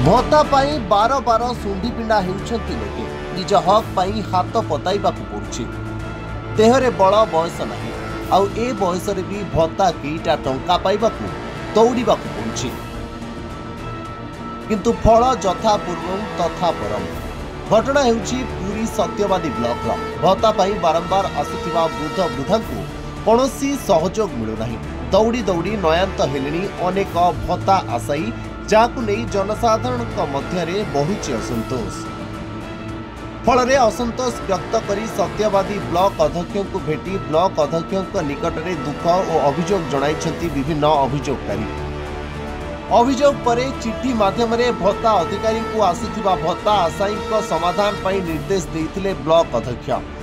भत्ता पाई बार बार सुंडी पिंडा होती लोके निज हक पाई हाथ पताइबाकू पड़ुछि। देहरे बल बयस नाही आउ ए बयस रे भी भत्ता केईटा टंका पाइबाकू दौड़ाकू पड़ुछि। किंतु फल जथा पूर्वं तथा परम। घटना हेउछि पुरी सत्यवादी ब्लॉक भत्ता पाई बारंबार आसुथिबा वृद्ध वृद्धांकू कौनसी सहयोग मिलुनाही। दौड़ी दौड़ी नयान्त हेलेनी अनेक भत्ता आशायी जाकु नहीं जनसाधारण मध्य बहुची असंतोष। फल असंतोष व्यक्त करी सत्यवादी ब्लॉक अध्यक्ष को भेटी ब्लॉक अध्यक्ष निकट में दुख और अभियोग जणाइछंती विभिन्न अभियोगकारी। अभियोग परे चिठी माध्यम भत्ता अधिकारी को आसुथिबा भत्ता आशायी समाधान पाई निर्देश देइथिले ब्लॉक अध्यक्ष।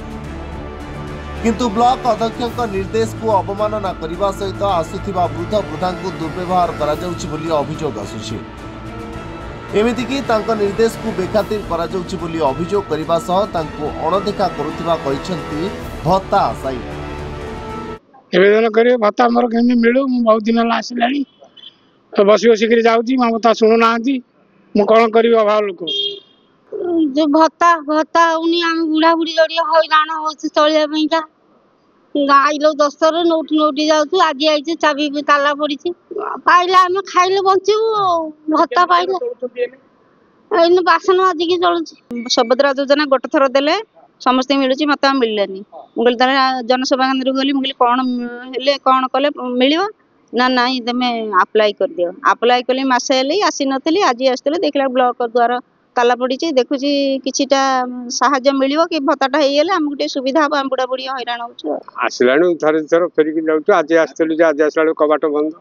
किंतु ब्लॉक अध्यक्ष निर्देश को अवमानना करने सहित आसुथिबा वृद्ध वृद्धा को दुर्व्यवहार करा जाउछि बोली अभियोग आसुछि। एमितिकी तांको निर्देश को बेखातिर करा जाउछि बोली अभियोग करबा सह तांको अणदेखा करुथिबा कहिसंती भत्ता आशायी। निवेदन करियो भत्ता हमर केमि मिलु। मु बहुत दिन ला आसिलानी बसी बसी करी जाउछि म भत्ता सुनु नांती। मु कोन करियो अभाव लोक जो भत्ता भत्ता उनी हम बुढ़ा बुढ़ी जोड़ी हैरान होछि चलिया पईका। आइलो 10 रे नोट नोटी जाउछु आगे आइছে चाबी ताला पड़िछि पाइला हम खाइले बंचिबु। भत्ता पाइले एने बासन आदि की चलुछि। सुभद्रा योजना गोटे थर देले समस्त मिलुछि मते मिललेनी। मुगल तरे जनसभा केंद्र गली मुगल कोन हेले कोन कले मिलियो ना नाही तमे अप्लाई कर दियो। अप्लाई कले मासे हेले आसी नथली आज आस्तले देखला ब्लॉक द्वारा ताला पड़ी देखुची किछिटा साहाय्य मिलियो कि भत्ताटा हेइले हमकु टे सुविधा हम बुढ़ा बुढ़ी हैरान होछु। आसिलानी थरे थरे फेरिक जाउछु आज आस्तले जे आज आसला कबाट बंद।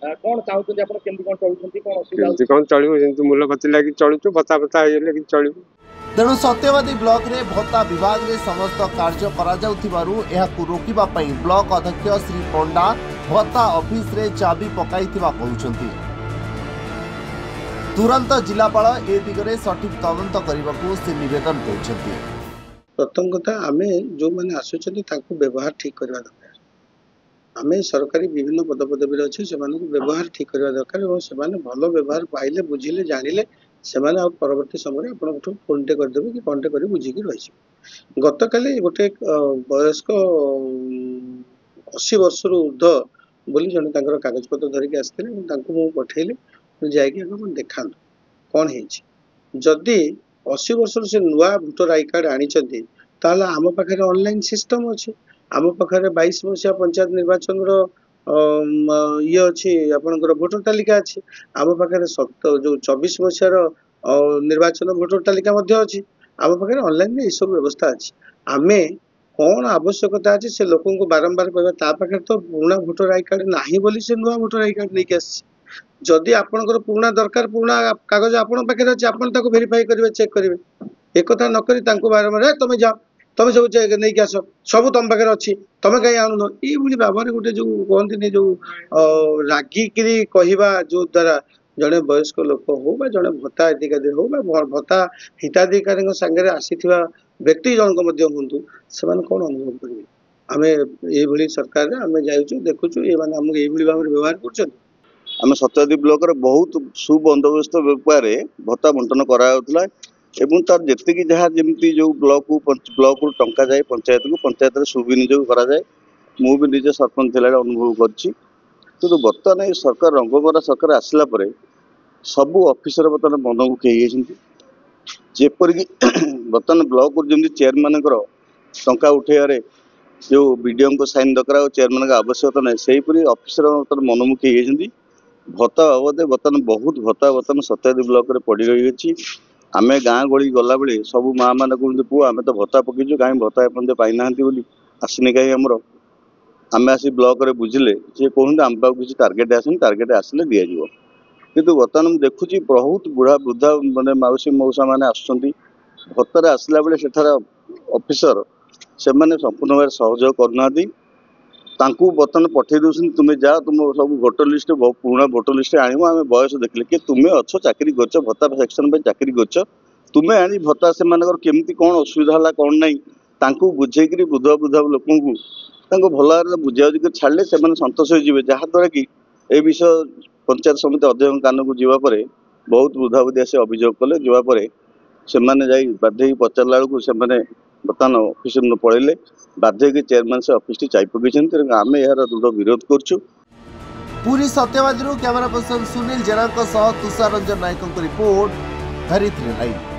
कोन चाहुछन आपण केमति कोन चलुछंती कोन असुविधा केमति कोन चलिबो जेंतु मूल्यपति लागि चलुछु भत्ता भत्ता हेइले कि चलिबो। तेणु सत्यवादी ब्लॉक रे भत्ता विभाग रे समस्त कार्य करा जाउथिबारु एहाकु रोकिबा पई ब्लॉक अध्यक्ष श्री पंडा भत्ता ऑफिस रे चाबी पकाइथिबा कहउछंती। तुरंत जिलापाल ए दिगरे सठिक तदंत करने से निवेदन करछंती। प्रथम कथा आमे जो माने आसुछंती ताको व्यवहार ठीक करबा दरकार। आमे सरकारी विभिन्न पदपदवी रे अछि सेमाने व्यवहार ठीक करबा दरकार और सेमाने भलो व्यवहार पाइले बुझिले जानिले सेमाने आ परवर्ती समय आपनठु फोन टे कर देबे कि फोन टे करी बुझी कि रहिछि। गतकाली गोटे वयस्क 80 वर्ष रु ऊर्ध्व बोली जने तांकर कागज पत्र धरिक आस्थिले तांको मु पठेइले जाइए देखा कौन जदि 80 वर्ष से नुआ भोटर आई कार्ड आनी आम पाखे ऑनलाइन सिस्टम अच्छे। आम पाखे 22 मसीहा पंचायत निर्वाचन ये अच्छी आपंकर भोटर तालिका अच्छी। आम पाखे जो 24 मसीहार निर्वाचन भोटर तालिका अच्छी। आम पाखे ऑनलाइन ये सब व्यवस्था अच्छी। आमे कौन आवश्यकता अच्छी से लोक बारंबार कहा तो पुराना भोटर आई कार्ड नहीं बोली से नुआ भोटर आई कार्ड नहीं आसी। जदि आपनकर पुराना दरकार पुराना कागज आपन पाखे अच्छे आपन ताको वेरीफाई करिवे चेक करिवे। एक कथा न करी तांको बारंबार तमे जाओ तमे सब चेक नहीं आस सब तुम पाखे अच्छी तमे कहीं आनु ये भाव गोटे जो कहते जो रागिकी कहवा जो द्वारा जड़े वयस्क लोक हो जड़े भत्ता अधिकारी हो भत्ता हिताधिकारी सागर आसी व्यक्ति जनक हूँ से कौन अनुभव करेंगे। आम ये सरकार आम जाइए देखुचु ये आमको ये भाव में व्यवहार कर। आम सत्यवादी ब्लॉक रे बहुत सुबंदोबस्त व्यापार भत्ता बंटन कराउथला एवं तार जेतिकी जहाँ जमी जो ब्लॉक को टंका जाए पंचायत रे सुविनियोग करा जाए। मु भी निजे सरपंच थिला अनुभव करछि। तो बर्तमान ये सरकार रंगमरा सरकार आसला परे सबू ऑफिसर बर्तमान मनमुखी होइछन्ति। जेपरिक बर्तमान ब्लॉक जमी चेयरमैन टंका उठेबारे जो बीडीओ को साइन दरकार और चेयरमैन का आवश्यकता ना सेहीपरि ऑफिसर बर्तमान मनमुखी होइछन्ति। भत्ता बाबद बर्तमान बहुत भत्ता बर्तमान सत्यवादी ब्लॉक रे पड़ रही है। आम गाँ गली गला बेले सब माँ मैंने कहते पुआ आम तो भत्ता पकईचु कहीं भत्ता एपର୍ଯ୍ୟନ୍ତ पाईना आसनी कहीं आमर आम आसी ब्लॉक रे बुझिले सी कहते आम पाक किसी टार्गेट आसनी टार्गेट आसिले दि जाव। किंतु बर्तमान मुझे देखुची बहुत बुढ़ा वृद्धा माने मौसी मौसा मैंने आसुँच भत्तार आसला बेले सेठार ऑफिसर से संपूर्ण भाव सहयोग करना बर्तमान पठे दूसरी तुम्हें जा तुम सब भोटर लिस्ट पुराना भोटर लिस्ट आम बयस देखिले कि तुम्हें अच्छ चाकरी कर भत्ता सेक्शन पर चाकरी कर तुम्हें आनी भत्ता से केमती कौन असुविधा है कौन ना बुझेक बुधा बुधा लोक भल भाव बुझाबुझी छाड़े से सतोष हो जहाँद्वारा कि ए विषय पंचायत समिति अध्यक्ष कान को जावापर बहुत बुधाबुधी आसी अभियोग कले जापर से बाध्य पचारा बेलू से बर्तमान ऑफिस पलैले बाध्य चेयरमैन से ऑफिस चाई पकई आम यार दृढ़ विरोध करुँ। पुरी सत्यवादी कैमरा पर्सन सुनील जेना तुषार रंजन नायक रिपोर्ट धरित्री लाइव।